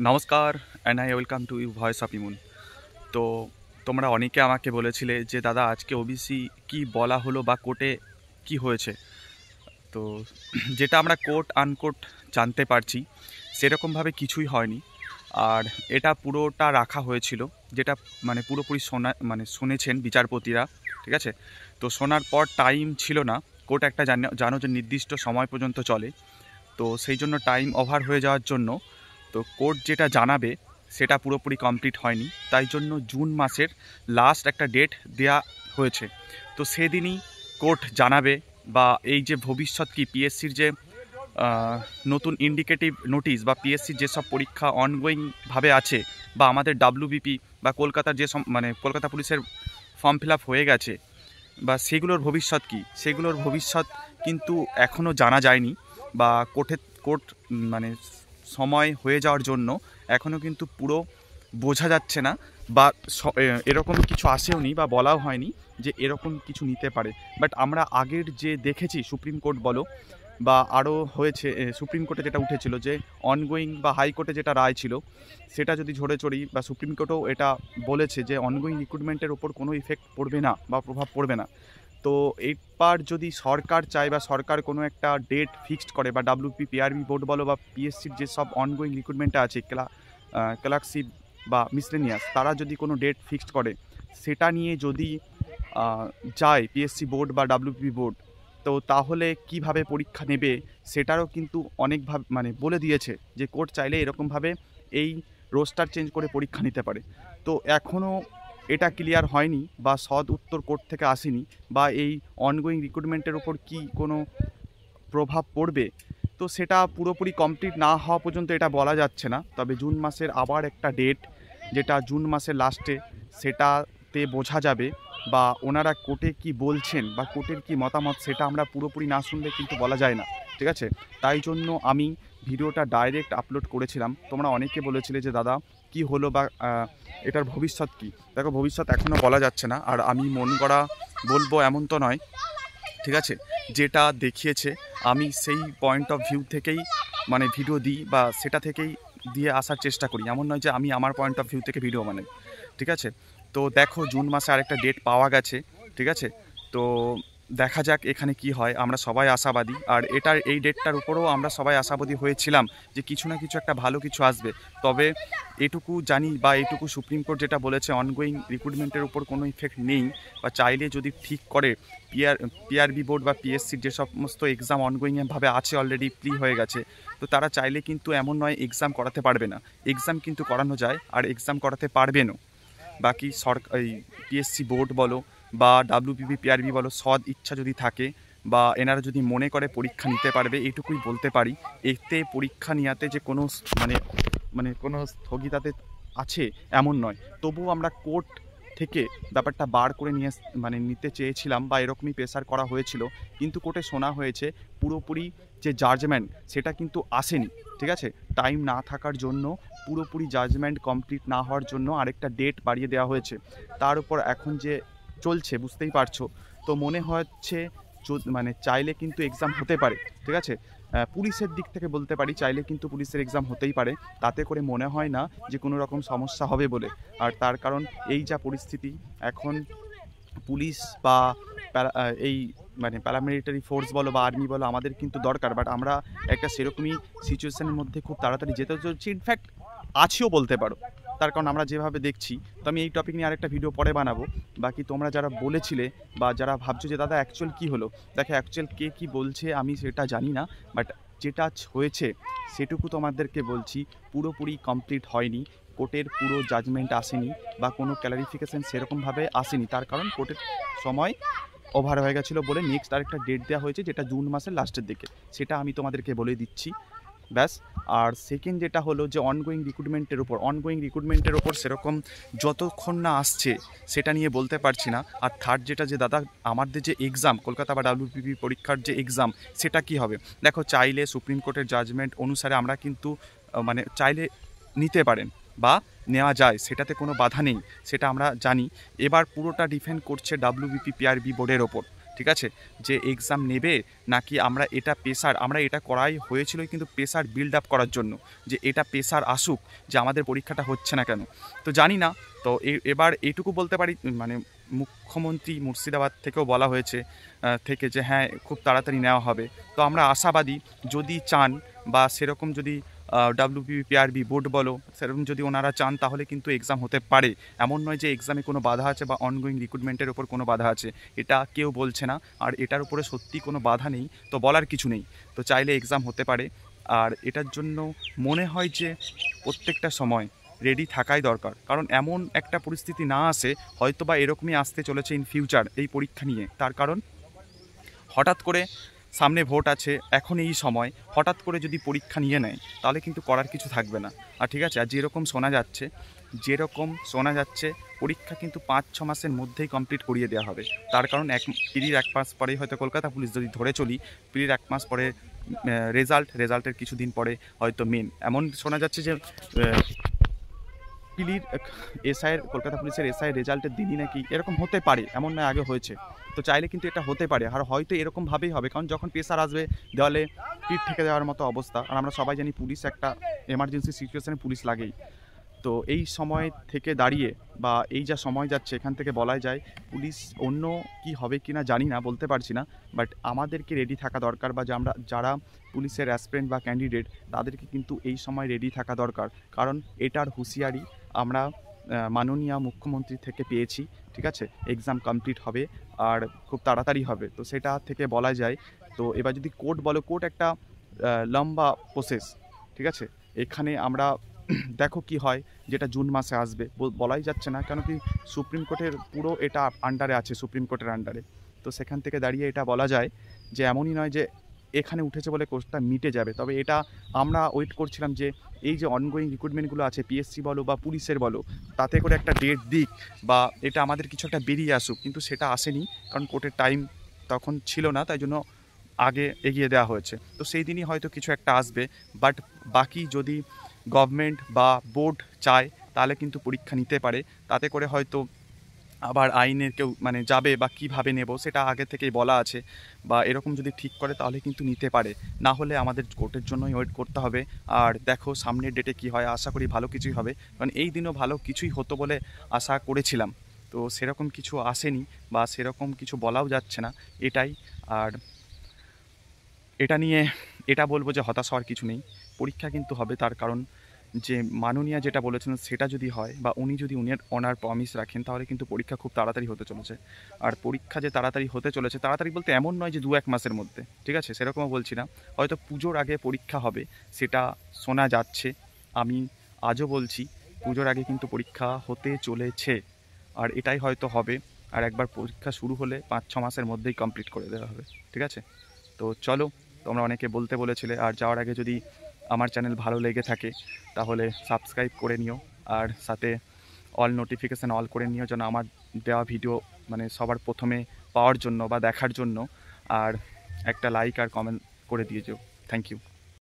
নমস্কার and I welcome to you voice of ইমুন। তো তোমরা অনেকে আমাকে বলেছিলে যে দাদা আজকে ওবিসি কি বলা হলো বা কোর্টে কি হয়েছে। তো যেটা আমরা কোর্ট আনকোর্ট জানতে পারছি সেরকমভাবে কিছুই হয়নি। আর এটা পুরোটা রাখা হয়েছিল, যেটা পুরোপুরি শুনেছেন বিচারপতিরা, ঠিক আছে। তো শোনার পর টাইম ছিল না। কোর্ট একটা জানো যে নির্দিষ্ট সময় পর্যন্ত চলে, তো সেই জন্য টাইম ওভার হয়ে যাওয়ার জন্য তো কোর্ট যেটা জানাবে সেটা পুরোপুরি কমপ্লিট হয়নি, তাই জন্য জুন মাসের লাস্ট একটা ডেট দেয়া হয়েছে। তো সেদিনই কোর্ট জানাবে বা এই যে ভবিষ্যৎ কি পিএসসির যে নতুন ইন্ডিকেটিভ নোটিশ বা পিএসসির যেসব পরীক্ষা অনগোয়িংভাবে আছে বা আমাদের ডাব্লিউবিপি বা কলকাতার যে কলকাতা পুলিশের ফর্ম ফিল আপ হয়ে গেছে বা সেগুলোর ভবিষ্যৎ কি, সেগুলোর ভবিষ্যৎ কিন্তু এখনও জানা যায়নি বা কোর্ট সময় হয়ে যাওয়ার জন্য এখনও কিন্তু পুরো বোঝা যাচ্ছে না বা এরকম কিছু আসেওনি বা বলাও হয়নি যে এরকম কিছু নিতে পারে। বাট আমরা আগের যে দেখেছি সুপ্রিম কোর্ট বলো বা আরও হয়েছে, সুপ্রিম কোর্টে যেটা উঠেছিল যে অনগোয়িং বা হাইকোর্টে যেটা রায় ছিল সেটা যদি ঝরে চড়ি বা সুপ্রিম কোর্টেও এটা বলেছে যে অনগোয়িং রিক্রুটমেন্টের ওপর কোনো ইফেক্ট পড়বে না বা প্রভাব পড়বে না। তো এইবার যদি সরকার চায় বা সরকার কোনো একটা ডেট ফিক্সড করে বা ডাব্লিউপি পিআরবি বোর্ড বলো বা পিএসসির যেসব অনগোয়িং রিক্রুটমেন্টটা আছে ক্লার্কশিপ বা মিসলেনিয়াস, তারা যদি কোনো ডেট ফিক্সড করে সেটা নিয়ে যদি যায় পিএসসি বোর্ড বা ডাব্লিউপি বোর্ড, তো তাহলে কিভাবে পরীক্ষা নেবে সেটারও কিন্তু অনেকভাবে বলে দিয়েছে যে কোর্ট চাইলে এরকমভাবে এই রোস্টার চেঞ্জ করে পরীক্ষা নিতে পারে। তো এখনও এটা ক্লিয়ার হয়নি বা সৎ উত্তর কোর্ট থেকে আসেনি বা এই অনগোয়িং রিক্রুটমেন্টের ওপর কি কোনো প্রভাব পড়বে, তো সেটা পুরোপুরি কমপ্লিট না হওয়া পর্যন্ত এটা বলা যাচ্ছে না। তবে জুন মাসের আবার একটা ডেট, যেটা জুন মাসের লাস্টে, সেটাতে বোঝা যাবে বা ওনারা কোর্টে কি বলছেন বা কোর্টের কি মতামত, সেটা আমরা পুরোপুরি না শুনলে কিন্তু বলা যায় না, ঠিক আছে। তাই জন্য আমি ভিডিওটা ডাইরেক্ট আপলোড করেছিলাম। তোমরা অনেকে বলেছিলে যে দাদা কি হলো বা এটার ভবিষ্যৎ কি। দেখো, ভবিষ্যৎ এখনও বলা যাচ্ছে না, আর আমি মন গড়া বলবো এমন তো নয়, ঠিক আছে। যেটা দেখিয়েছে আমি সেই পয়েন্ট অফ ভিউ থেকেই ভিডিও দিই বা সেটা থেকেই দিয়ে আসার চেষ্টা করি, এমন নয় যে আমি আমার পয়েন্ট অফ ভিউ থেকে ভিডিও বানাই, ঠিক আছে। তো দেখো, জুন মাসে আরেকটা ডেট পাওয়া গেছে, ঠিক আছে। তো দেখা যাক এখানে কি হয়, আমরা সবাই আশাবাদী। আর এই ডেটটার উপরেও আমরা সবাই আশাবাদী হয়েছিলাম যে কিছু না কিছু একটা ভালো কিছু আসবে। তবে এটুকু জানি বা এটুকু সুপ্রিম কোর্ট যেটা বলেছে অনগোয়িং রিক্রুটমেন্টের উপর কোনো ইফেক্ট নেই, বা চাইলে যদি ঠিক করে পিআরবি বোর্ড বা পিএসসির যে সমস্ত এক্সাম অনগোয়িংভাবে আছে, অলরেডি প্লি হয়ে গেছে, তো তারা চাইলে কিন্তু এমন নয় এক্সাম করাতে পারবে না। এক্সাম কিন্তু করানো যায় আর এক্সাম করাতে পারবেনও। বাকি এই পিএসসি বোর্ড বলো বা ডাব্লিউবিপি পিআরবি বলো, সৎ ইচ্ছা যদি থাকে বা এনারা যদি মনে করে পরীক্ষা নিতে পারবে, এইটুকুই বলতে পারি। এতে পরীক্ষা নেওয়াতে যে কোনো কোনো স্থগিতাতে আছে এমন নয়। তবুও আমরা কোর্ট থেকে ব্যাপারটা বার করে নিতে চেয়েছিলাম বা এরকমই প্রেসার করা হয়েছিল, কিন্তু কোর্টে শোনা হয়েছে পুরোপুরি যে জাজমেন্ট সেটা কিন্তু আসেনি, ঠিক আছে। টাইম না থাকার জন্য, পুরোপুরি জাজমেন্ট কমপ্লিট না হওয়ার জন্য আরেকটা ডেট বাড়িয়ে দেওয়া হয়েছে। তার উপর এখন যে চলছে বুঝতেই পারছো, তো মনে হচ্ছে চাইলে কিন্তু এক্সাম হতে পারে, ঠিক আছে। পুলিশের দিক থেকে বলতে পারি চাইলে কিন্তু পুলিশের এক্সাম হতেই পারে, তাতে করে মনে হয় না যে কোনো রকম সমস্যা হবে বলে। আর তার কারণ এই যা পরিস্থিতি এখন, পুলিশ বা এই প্যারামিলিটারি ফোর্স বলো বা আর্মি বলো আমাদের কিন্তু দরকার, বাট আমরা একটা সেরকমই সিচুয়েশনের মধ্যে খুব তাড়াতাড়ি যেতে চলছি, ইনফ্যাক্ট আছিও বলতে পারো। তার কারণ আমরা যেভাবে দেখছি, তো আমি এই টপিক নিয়ে আরেকটা ভিডিও পরে বানাবো। বাকি তোমরা যারা বলেছিলে বা যারা ভাবছো যে দাদা অ্যাকচুয়াল কী হলো, দেখো অ্যাকচুয়াল কে কী বলছে আমি সেটা জানি না, বাট যেটা হয়েছে সেটুকু তোমাদেরকে বলছি, পুরোপুরি কমপ্লিট হয়নি। কোর্টের পুরো জাজমেন্ট আসেনি বা কোনো ক্লারিফিকেশান সেরকমভাবে আসেনি, তার কারণ কোর্টের সময় ওভার হয়ে গেছিলো বলে নেক্সট আরেকটা ডেট দেওয়া হয়েছে, যেটা জুন মাসের লাস্টের দিকে, সেটা আমি তোমাদেরকে বলে দিচ্ছি, ব্যাস। আর সেকেন্ড যেটা হলো যে অনগোয়িং রিক্রুটমেন্টের ওপর সেরকম যতক্ষণ না আসছে সেটা নিয়ে বলতে পারছি না। আর থার্ড যেটা, যে দাদা আমাদের যে এক্সাম কলকাতা বা ডাব্লিউপিপি পরীক্ষার যে এক্সাম, সেটা কি হবে। দেখো, চাইলে সুপ্রিম কোর্টের জাজমেন্ট অনুসারে আমরা কিন্তু চাইলে নিতে পারেন বা নেওয়া যায়, সেটাতে কোনো বাধা নেই, সেটা আমরা জানি। এবার পুরোটা ডিপেন্ড করছে ডাব্লিউবিপি পিআরবি বোর্ডের ওপর, ঠিক আছে, যে এক্সাম নেবে নাকি আমরা এটা করাই হয়েছিল কিন্তু প্রেসার বিল্ড আপ করার জন্য, যে এটা প্রেসার আসুক যে আমাদের পরীক্ষাটা হচ্ছে না কেন। তো জানি না। তো এবার এইটুকু বলতে পারি, মানে মুখ্যমন্ত্রী মুর্শিদাবাদ থেকেও বলা হয়েছে থেকে যে হ্যাঁ খুব তাড়াতাড়ি নেওয়া হবে। তো আমরা আশাবাদী, যদি চান বা সেরকম যদি WPPRB বোর্ড বলো সেরকম যদি ওনারা চান তাহলে কিন্তু এক্সাম হতে পারে। এমন নয় যে এক্সামে কোনো বাধা আছে বা অনগোয়িং রিক্রুটমেন্টের ওপর কোনো বাধা আছে, এটা কেউ বলছে না। আর এটার উপরে সত্যি কোনো বাধা নেই, তো বলার কিছু নেই। তো চাইলে এক্সাম হতে পারে। আর এটার জন্য মনে হয় যে প্রত্যেকটা সময় রেডি থাকাই দরকার, কারণ এমন একটা পরিস্থিতি না আসে, হয়তো বা এরকমই আসতে চলেছে ইন ফিউচার এই পরীক্ষা নিয়ে। তার কারণ হঠাৎ করে সামনে ভোট আছে, এখন এই সময় হঠাৎ করে যদি পরীক্ষা নিয়ে নেয় তাহলে কিন্তু করার কিছু থাকবে না। আর ঠিক আছে, আর যেরকম শোনা যাচ্ছে পরীক্ষা কিন্তু 5-6 মাসের মধ্যেই কমপ্লিট করিয়ে দেওয়া হবে। তার কারণ প্রিলির 1 মাস পরেই হয়তো কলকাতা পুলিশ যদি ধরে চলি, প্রিলির 1 মাস পরে রেজাল্টের কিছুদিন পরে হয়তো মেন। এমন শোনা যাচ্ছে যে পিলির এসআইয়ের, কলকাতা পুলিশের এসআই রেজাল্টের দিনই নাকি এরকম হতে পারে, এমন নয় আগে হয়েছে। তো চাইলে কিন্তু এটা হতে পারে, আর হয়তো এরকমভাবেই হবে, কারণ যখন প্রেসার আসবে দেওয়ালে পিঠ থেকে দেওয়ার মতো অবস্থা। আর আমরা সবাই জানি পুলিশ একটা এমার্জেন্সি সিচুয়েশনে পুলিশ লাগেই। তো এই সময় থেকে দাঁড়িয়ে বা এই যা সময় যাচ্ছে এখান থেকে বলাই যায় পুলিশ অন্য কি হবে কি না জানি না, বলতে পারছি না। বাট আমাদেরকে রেডি থাকা দরকার, বা যারা পুলিশের অ্যাসপিরেন্ট বা ক্যান্ডিডেট তাদেরকে কিন্তু এই সময় রেডি থাকা দরকার। কারণ এটার হুঁশিয়ারি আমরা মাননীয় মুখ্যমন্ত্রী থেকে পেয়েছি। ঠিক আছে, এক্সাম কমপ্লিট হবে আর খুব তাড়াতাড়ি হবে, তো সেটা থেকে বলা যায়। তো এবার যদি কোর্ট বলো, কোর্ট একটা লম্বা প্রসেস। ঠিক আছে, এখানে আমরা দেখো কি হয়, যেটা জুন মাসে আসবে বলাই যাচ্ছে না, কেন কি সুপ্রিম কোর্টের পুরো এটা আন্ডারে আছে, সুপ্রিম কোর্টের আন্ডারে। তো সেখান থেকে দাঁড়িয়ে এটা বলা যায় যে এমনই নয় যে এখানে উঠেছে বলে কোর্সটা মিটে যাবে। তবে এটা আমরা ওয়েট করছিলাম যে এই যে অনগোয়িং রিক্রুটমেন্টগুলো আছে, পিএসসি বলো বা পুলিশের বলো, তাতে করে একটা ডেট দিক বা এটা আমাদের কিছু একটা বেরিয়ে আসুক, কিন্তু সেটা আসেনি, কারণ কোর্টের টাইম তখন ছিল না, তাই জন্য আগে এগিয়ে দেওয়া হয়েছে। তো সেই দিনই হয়তো কিছু একটা আসবে। বাট বাকি যদি গভর্নমেন্ট বা বোর্ড চায় তাহলে কিন্তু পরীক্ষা নিতে পারে, তাতে করে হয়তো আবার আইনের কেউ মানে যাবে বা কীভাবে নেব সেটা আগে থেকেই বলা আছে, বা এরকম যদি ঠিক করে তাহলে কিন্তু নিতে পারে। না হলে আমাদের কোর্টের জন্যই ওয়েট করতে হবে। আর দেখো সামনের ডেটে কি হয়, আশা করি ভালো কিছুই হবে, কারণ এই দিনও ভালো কিছুই হতো বলে আশা করেছিলাম। তো সেরকম কিছু আসেনি বা সেরকম কিছু বলাও যাচ্ছে না, এটাই। আর এটা নিয়ে এটা বলবো যে হতাশ হওয়ার কিছু নেই, পরীক্ষা কিন্তু হবে। তার কারণ যে মাননীয়া যেটা বলেছেন সেটা যদি হয়, বা উনি যদি ওনার প্রমিস রাখেন, তাহলে কিন্তু পরীক্ষা খুব তাড়াতাড়ি হতে চলেছে। আর পরীক্ষা যে তাড়াতাড়ি হতে চলেছে, তাড়াতাড়ি বলতে এমন নয় যে 2-1 মাসের মধ্যে, ঠিক আছে, সেরকমও বলছি না। হয়তো পুজোর আগে পরীক্ষা হবে, সেটা শোনা যাচ্ছে। আমি আজও বলছি পুজোর আগে কিন্তু পরীক্ষা হতে চলেছে, আর এটাই হয়তো হবে। আর একবার পরীক্ষা শুরু হলে 5-6 মাসের মধ্যেই কমপ্লিট করে দেওয়া হবে। ঠিক আছে, তো চলো, তোমরা অনেকে বলতে বলেছিলে। আর যাওয়ার আগে যদি আমার চ্যানেল ভালো লেগে থাকে তাহলে সাবস্ক্রাইব করে নিও, আর সাথে অল নোটিফিকেশান অল করে নিও, যেন আমার দেওয়া ভিডিও মানে সবার প্রথমে পাওয়ার জন্য বা দেখার জন্য। আর একটা লাইক আর কমেন্ট করে দিয়ে যেও। Thank you.